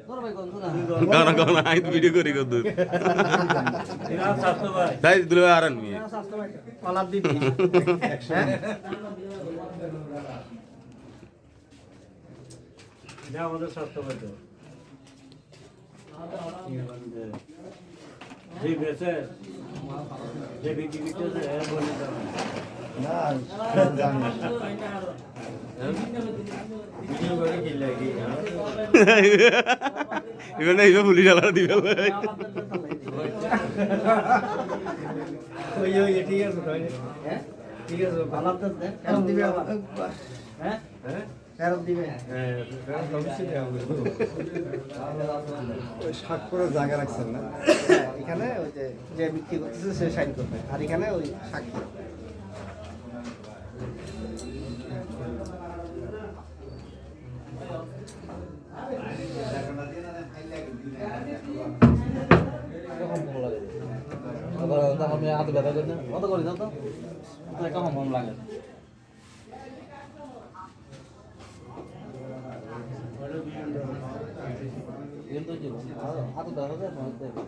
কানা কানা I video করি কত তাই দিলে আরান মি কলার দিবি যা আমাদের স্বাস্থ্য ভাই তো যে বেঁচে যে বিক্রি করতেছে বলে না জানি ভিডিও করে কি লাগে ইভেন ইভেন পুলিশ আলাদা দিবে ওই ওই ঠিক আছে ভাই হ্যাঁ ঠিক আছে ভালো তো কেন দিবে হ্যাঁ হ্যাঁ ফেরত দিবে হ্যাঁ ফেরত অবশ্যই দেওয়া হবে শাক করে জায়গা রাখছেন না এখানে ওই যে যে বিক্রি করতেছে সে সাইন করবে আর এখানে ওই সাক্ষী আমি আধ ব্যথা করি না কত করি না তো কেমন মন লাগে কিন্তু কি আধ ব্যথা